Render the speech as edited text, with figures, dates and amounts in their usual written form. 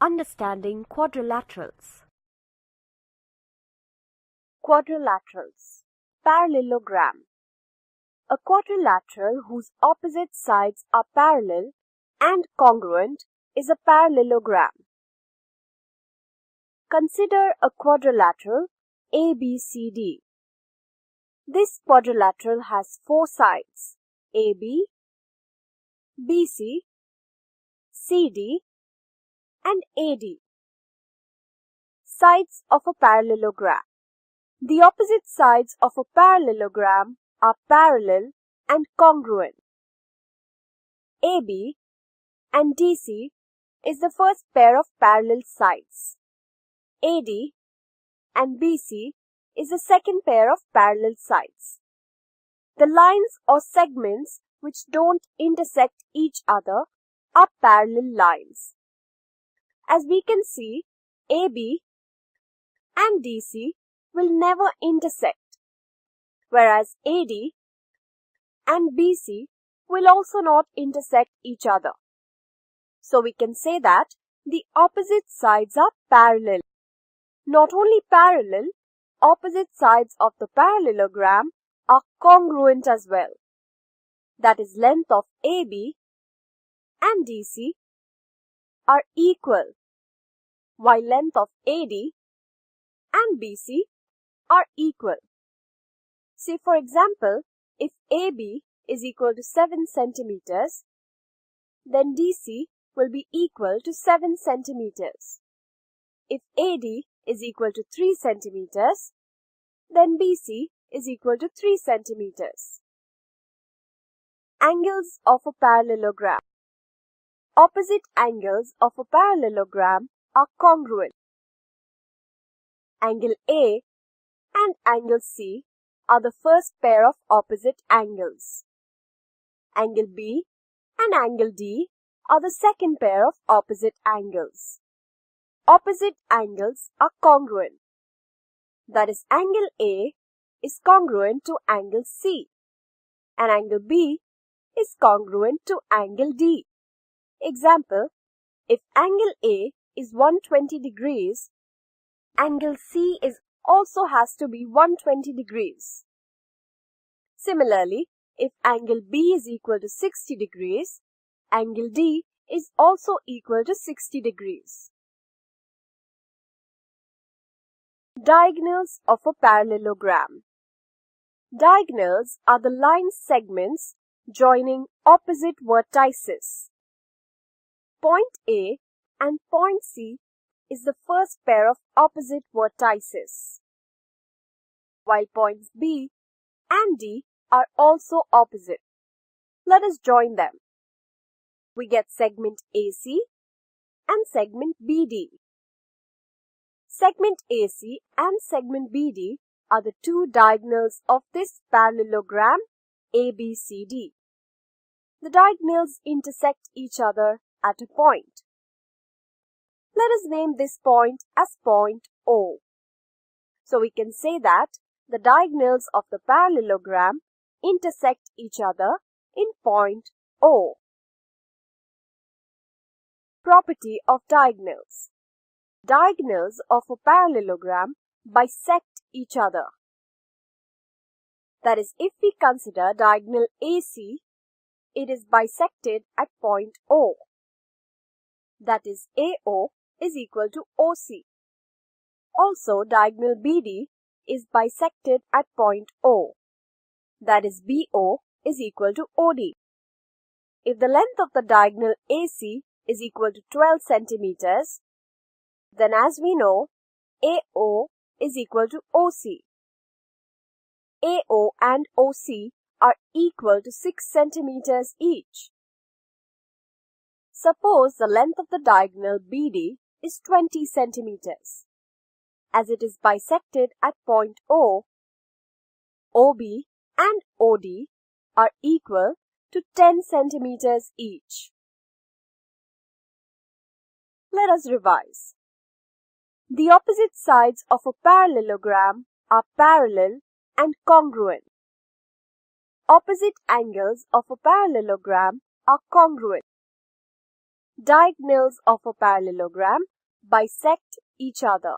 Understanding quadrilaterals. Quadrilaterals. Parallelogram. A quadrilateral whose opposite sides are parallel and congruent is a parallelogram. Consider a quadrilateral ABCD. This quadrilateral has four sides: AB, BC, CD, and AD. Sides of a parallelogram. The opposite sides of a parallelogram are parallel and congruent. AB and DC is the first pair of parallel sides. AD and BC is the second pair of parallel sides. The lines or segments which don't intersect each other are parallel lines. As we can see, AB and DC will never intersect, whereas AD and BC will also not intersect each other. So we can say that the opposite sides are parallel. Not only parallel, opposite sides of the parallelogram are congruent as well. That is, length of AB and DC are equal, while length of AD and BC are equal. Say for example, if AB is equal to 7 centimeters, then DC will be equal to 7 centimeters. If AD is equal to 3 centimeters, then BC is equal to 3 centimeters. Angles of a parallelogram. Opposite angles of a parallelogram are congruent. Angle A and angle C are the first pair of opposite angles. Angle B and angle D are the second pair of opposite angles. Opposite angles are congruent. That is, angle A is congruent to angle C and angle B is congruent to angle D. Example, if angle A is 120 degrees, angle C also has to be 120 degrees. Similarly, if angle B is equal to 60 degrees, angle D is also equal to 60 degrees. Diagonals of a parallelogram. Diagonals are the line segments joining opposite vertices. Point A and point C is the first pair of opposite vertices, while points B and D are also opposite. Let us join them. We get segment AC and segment BD. Segment AC and segment BD are the two diagonals of this parallelogram ABCD. The diagonals intersect each other at a point. Let us name this point as point O. So we can say that the diagonals of the parallelogram intersect each other in point O. Property of diagonals. Diagonals of a parallelogram bisect each other. That is, if we consider diagonal AC, it is bisected at point O. That is, AO is equal to OC. Also, diagonal BD is bisected at point O. That is, BO is equal to OD. If the length of the diagonal AC is equal to 12 centimeters, then as we know, AO is equal to OC. AO and OC are equal to 6 centimeters each. Suppose the length of the diagonal BD is 20 centimeters. As it is bisected at point O, OB and OD are equal to 10 centimeters each. Let us revise. The opposite sides of a parallelogram are parallel and congruent. Opposite angles of a parallelogram are congruent. Diagonals of a parallelogram bisect each other.